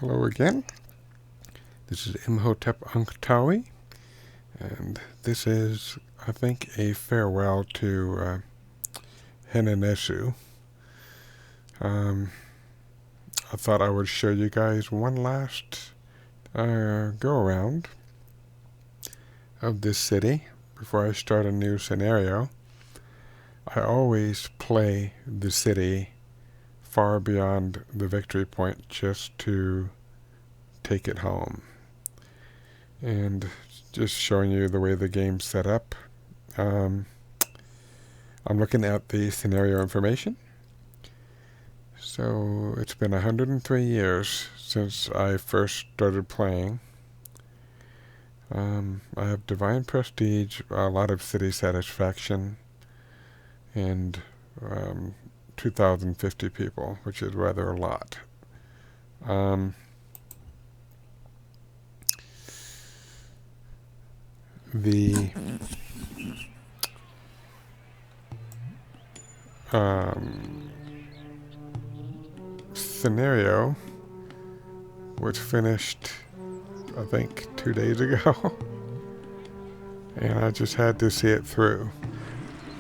Hello again. This is Imhotep Unktawi, and this is, I think, a farewell to Henen-Nesu. I thought I would show you guys one last go-around of this city before I start a new scenario. I always play the city far beyond the victory point just to take it home. And just showing you the way the game's set up. I'm looking at the scenario information. So it's been 103 years since I first started playing. I have divine prestige, a lot of city satisfaction, and 2,050 people, which is rather a lot. The scenario was finished, I think, 2 days ago, and I just had to see it through.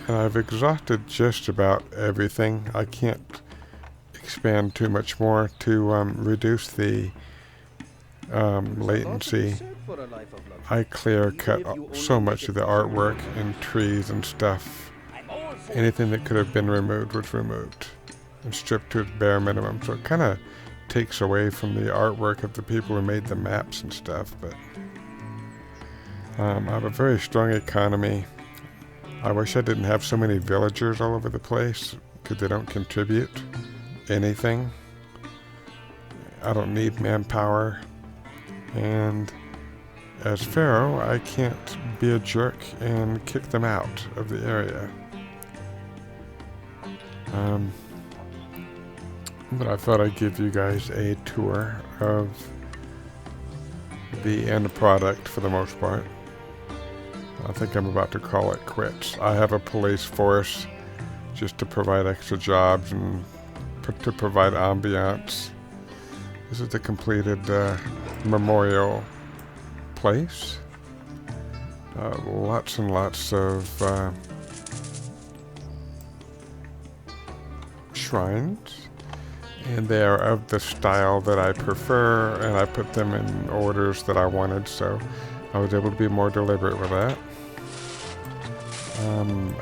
And I've exhausted just about everything. I can't expand too much more to reduce the latency. I clear cut so much of the artwork and trees and stuff. Anything that could have been removed was removed and stripped to its bare minimum. So it kind of takes away from the artwork of the people who made the maps and stuff. But I have a very strong economy. I wish I didn't have so many villagers all over the place because they don't contribute anything. I don't need manpower. And as Pharaoh, I can't be a jerk and kick them out of the area. But I thought I'd give you guys a tour of the end product for the most part. I think I'm about to call it quits. I have a police force just to provide extra jobs and to provide ambiance. This is the completed memorial place. Lots and lots of shrines, and they are of the style that I prefer, and I put them in orders that I wanted, so I was able to be more deliberate with that.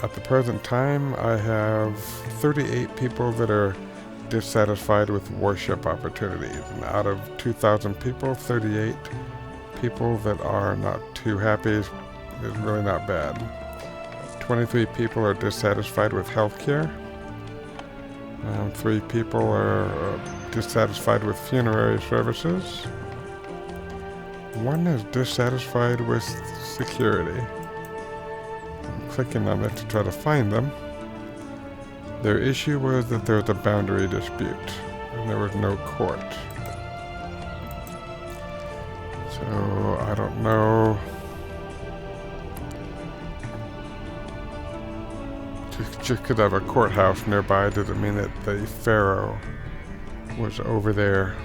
At the present time, I have 38 people that are dissatisfied with worship opportunities, and out of 2,000 people, 38 people that are not too happy is really not bad. 23 people are dissatisfied with healthcare. 3 people are dissatisfied with funerary services. 1 is dissatisfied with security. I'm clicking on it to try to find them. Their issue was that there was a boundary dispute and there was no court. So I don't know. Just because I have a courthouse nearby doesn't mean that the pharaoh was over there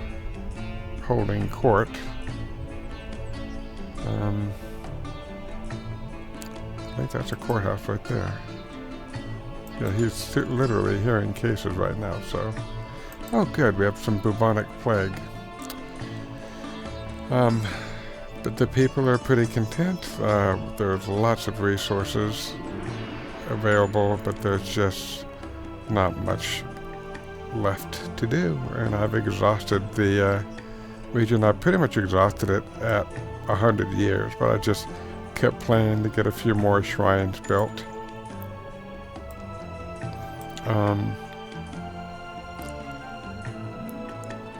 holding court. I think that's a courthouse right there. Yeah, he's literally hearing cases right now, so. Oh good, we have some bubonic plague. But the people are pretty content. There's lots of resources available, but there's just not much left to do. And I've exhausted the region. I pretty much exhausted it at 100 years, but I just kept playing to get a few more shrines built.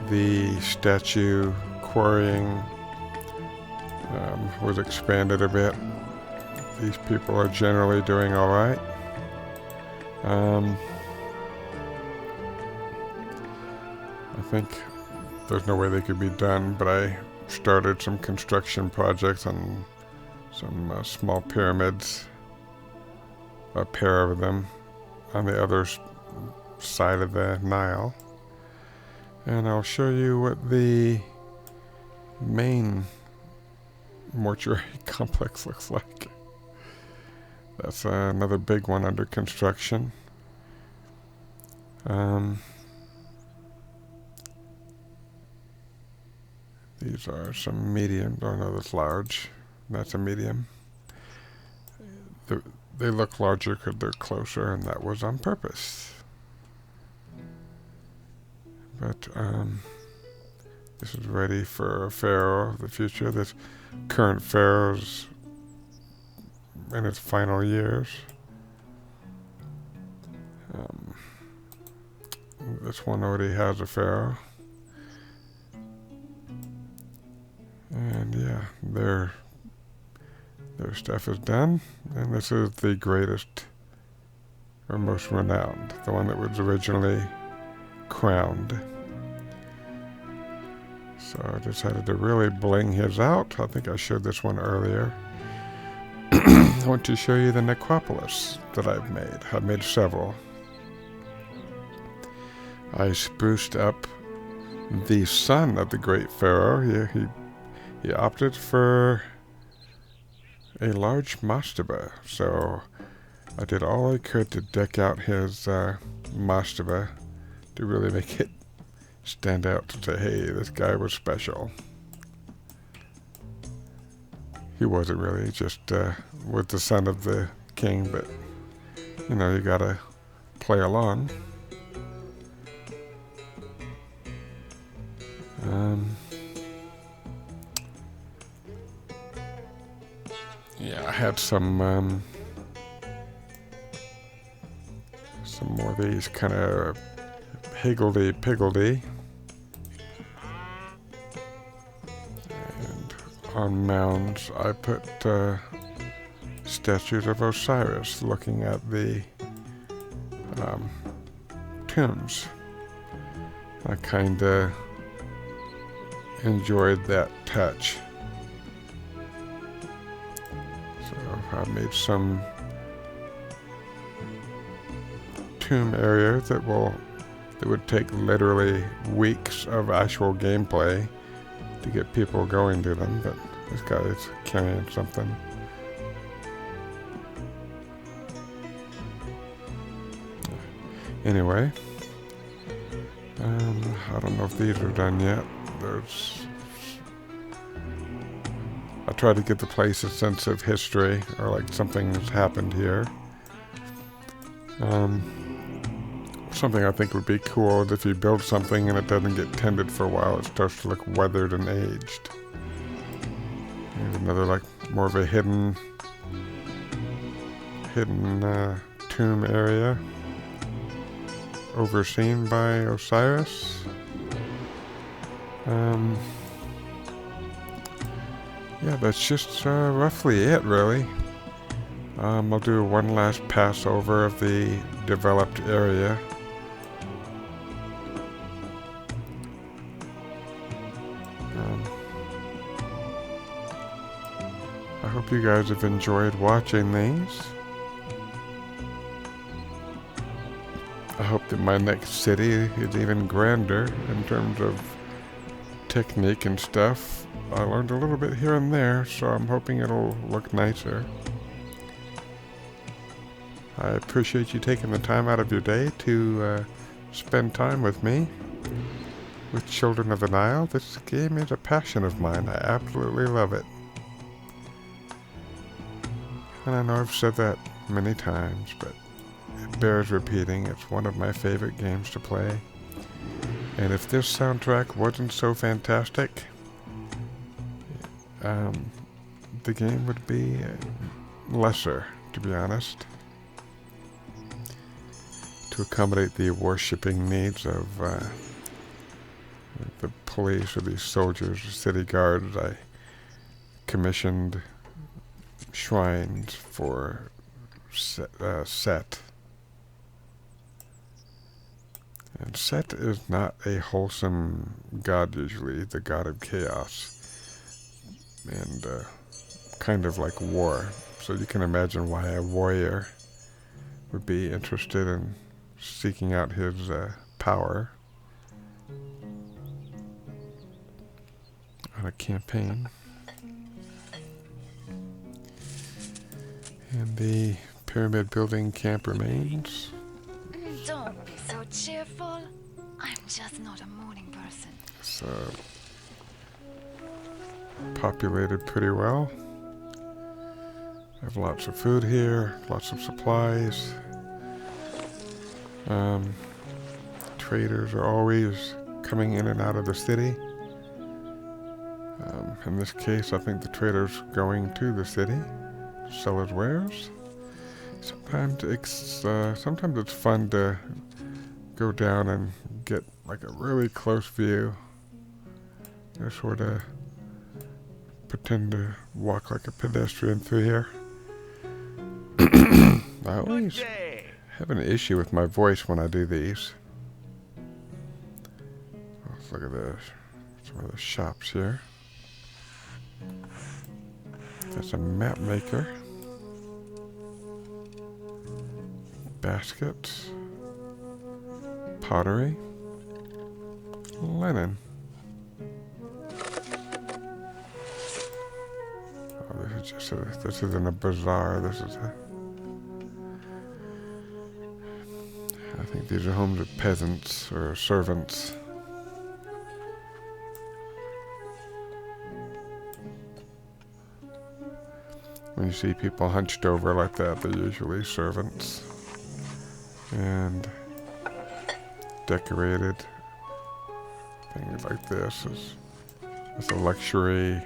The statue quarrying was expanded a bit. These people are generally doing all right. I think there's no way they could be done, but I started some construction projects on some small pyramids, a pair of them on the other side of the Nile. And I'll show you what the main mortuary complex looks like. That's another big one under construction. These are some medium. Oh no, that's large. That's a medium. They look larger because they're closer, and that was on purpose. But this is ready for a pharaoh of the future. This current pharaoh's in its final years. This one already has a pharaoh. And yeah, their stuff is done. And this is the greatest or most renowned, the one that was originally crowned. So I decided to really bling his out. I think I showed this one earlier. I want to show you the Necropolis that I've made. I've made several. I spruced up the son of the great pharaoh. He opted for a large mastaba, so I did all I could to deck out his mastaba to really make it stand out, to say, hey, this guy was special. He wasn't really, just was the son of the king, but you know, you gotta play along. Yeah, I had some more of these kind of higgledy-piggledy. And on mounds, I put statues of Osiris looking at the tombs. I kind of enjoyed that touch. So I made some tomb areas that would take literally weeks of actual gameplay to get people going to them, but this guy is carrying something. Anyway, I don't know if these are done yet. I try to give the place a sense of history, or like something's happened here. Something I think would be cool is if you build something and it doesn't get tended for a while, it starts to look weathered and aged. Here's another, like, more of a hidden tomb area, overseen by Osiris. Yeah, that's just roughly it, really. I'll do one last pass over of the developed area. I hope you guys have enjoyed watching these. I hope that my next city is even grander in terms of technique and stuff. I learned a little bit here and there, so I'm hoping it'll look nicer. I appreciate you taking the time out of your day to spend time with me, with Children of the Nile. This game is a passion of mine. I absolutely love it. And I know I've said that many times, but it bears repeating. It's one of my favorite games to play. And if this soundtrack wasn't so fantastic, the game would be lesser, to be honest, to accommodate the worshipping needs of the police or these soldiers or city guards. I commissioned shrines for Set. And Set is not a wholesome god usually, the god of chaos. And kind of like war. So you can imagine why a warrior would be interested in seeking out his power. on a campaign. And the pyramid building camp remains. Don't be so cheerful. I'm just not a morning person. It's populated pretty well. I have lots of food here, lots of supplies. Traders are always coming in and out of the city. In this case, I think the trader's going to the city to sell his wares. Sometimes it's fun to go down and get like a really close view. Just sort of pretend to walk like a pedestrian through here. I always have an issue with my voice when I do these. Let's look at this. Some of the shops here. That's a map maker. Baskets. Pottery. Linen. Oh, this isn't a bazaar. This is I think these are homes of peasants or servants. When you see people hunched over like that, they're usually servants. And decorated things like this is a luxury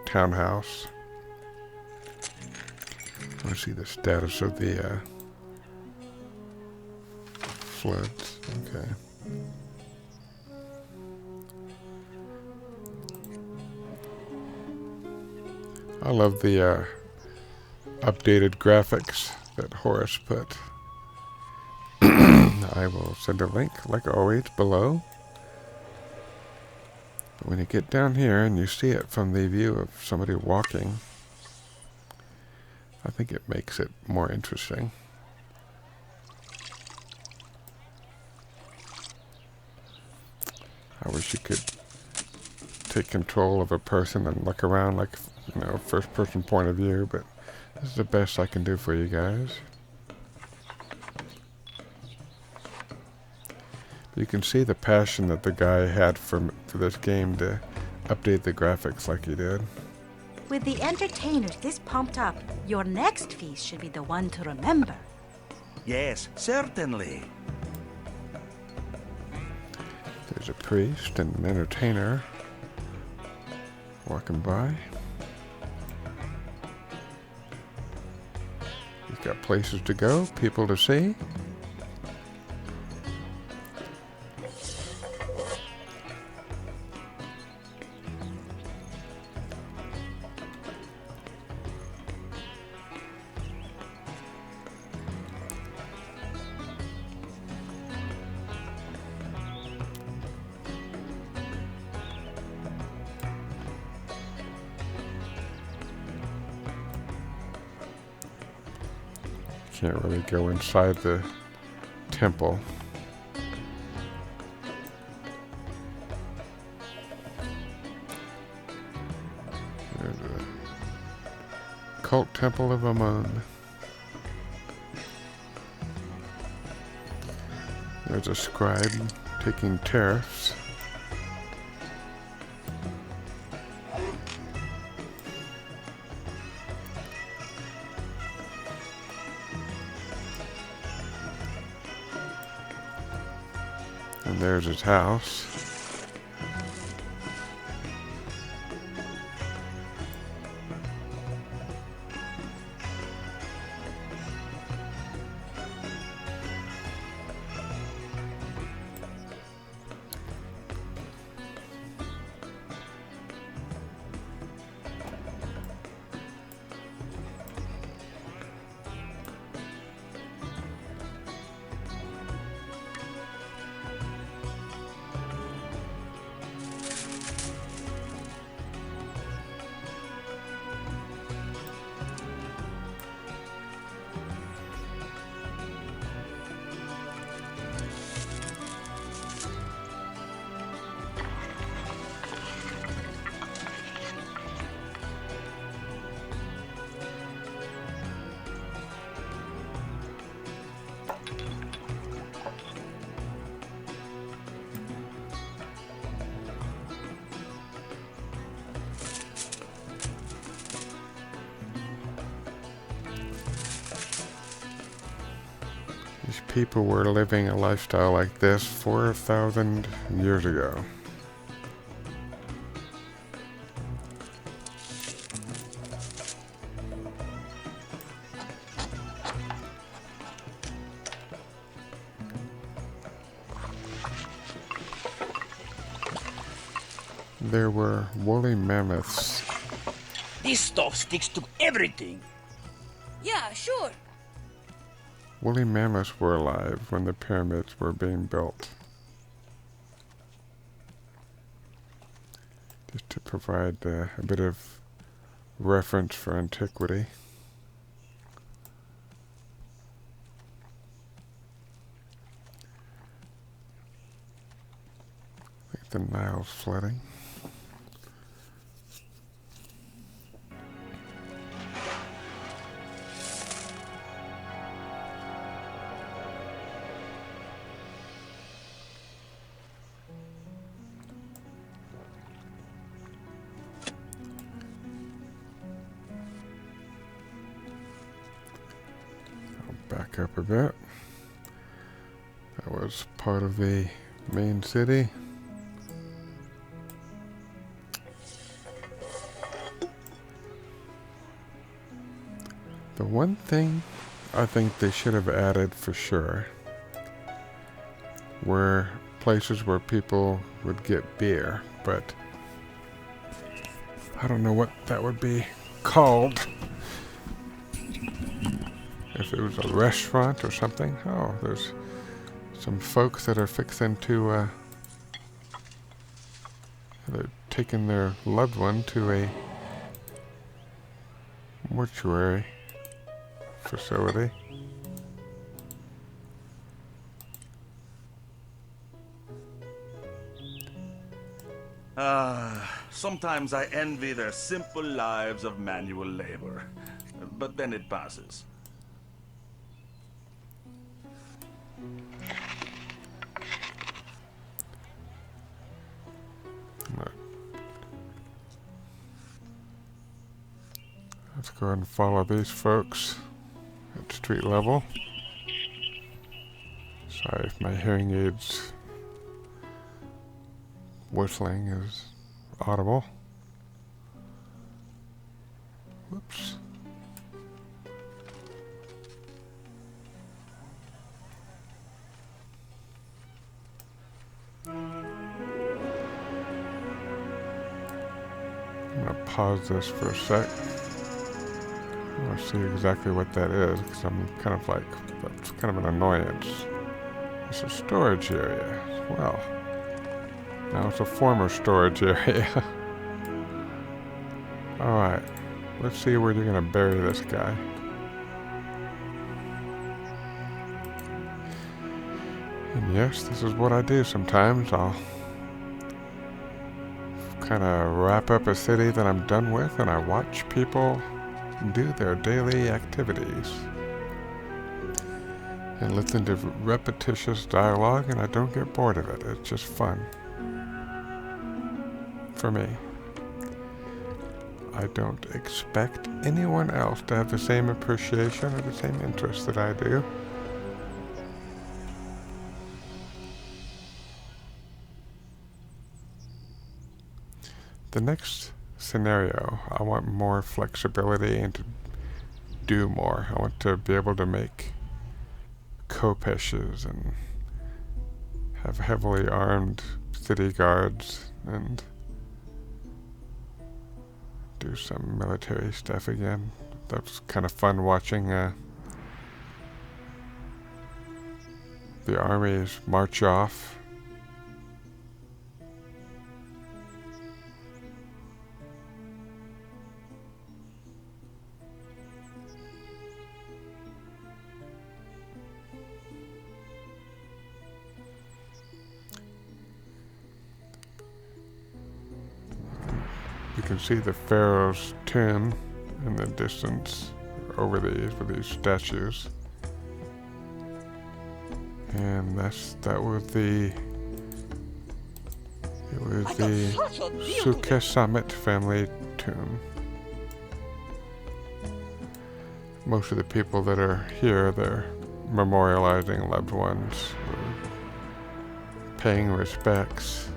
townhouse. I want to see the status of the floods. Okay. I love the updated graphics that Horace put. I will send a link, like always, below. But when you get down here and you see it from the view of somebody walking, I think it makes it more interesting. I wish you could take control of a person and look around like, first person point of view, but this is the best I can do for you guys. You can see the passion that the guy had for this game to update the graphics like he did. With the entertainers this pumped up, your next feast should be the one to remember. Yes, certainly. There's a priest and an entertainer walking by. He's got places to go, people to see. Can't really go inside the temple. There's a cult temple of Amun. There's a scribe taking tariffs. And there's his house. people were living a lifestyle like this 4,000 years ago. There were woolly mammoths. This stuff sticks to everything. Yeah, sure. Woolly mammoths were alive when the pyramids were being built. Just to provide a bit of reference for antiquity. I think the Nile's flooding. Back up a bit. That was part of the main city. The one thing I think they should have added for sure were places where people would get beer, but I don't know what that would be called. If it was a restaurant or something. Oh, there's some folks that are fixing to, they're taking their loved one to a mortuary facility. Sometimes I envy their simple lives of manual labor, but then it passes. Let's go ahead and follow these folks at street level. Sorry if my hearing aids whistling is audible. Whoops. I'm going to pause this for a sec. I want to see exactly what that is, because I'm kind of like, that's kind of an annoyance. It's a storage area as well. Now it's a former storage area. Alright, let's see where you're going to bury this guy. And yes, this is what I do sometimes. I'll kind of wrap up a city that I'm done with, and I watch people do their daily activities and listen to repetitious dialogue, and I don't get bored of it. It's just fun for me. I don't expect anyone else to have the same appreciation or the same interest that I do. The next scenario, I want more flexibility and to do more. I want to be able to make kopeshes and have heavily armed city guards and do some military stuff again. That was kind of fun watching the armies march off. You can see the pharaoh's tomb in the distance over these with these statues, and that was the Suke Summit family tomb. Most of the people that are here, they're memorializing loved ones, paying respects.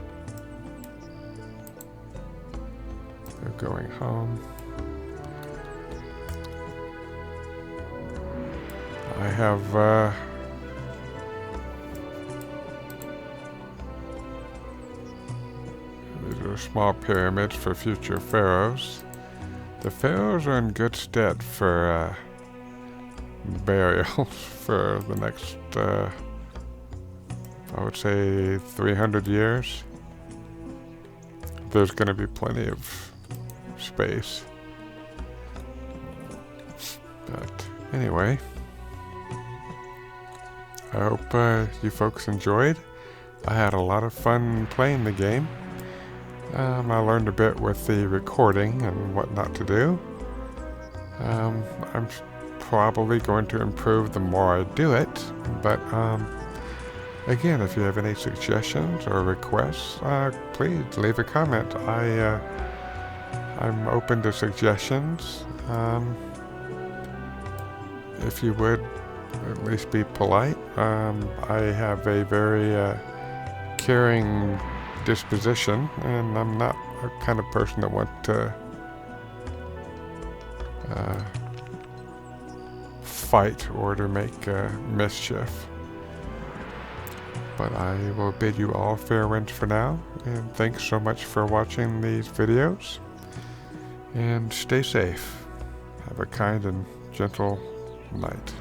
They're going home. I have these are small pyramids for future pharaohs. The pharaohs are in good stead for burials for the next, I would say, 300 years. There's going to be plenty of space. But anyway, I hope you folks enjoyed. I had a lot of fun playing the game. I learned a bit with the recording and what not to do. I'm probably going to improve the more I do it, but again, if you have any suggestions or requests, please leave a comment. I'm open to suggestions. If you would at least be polite. I have a very caring disposition, and I'm not a kind of person that wants to fight or to make mischief. But I will bid you all fair winds for now, and thanks so much for watching these videos, and stay safe. Have a kind and gentle night.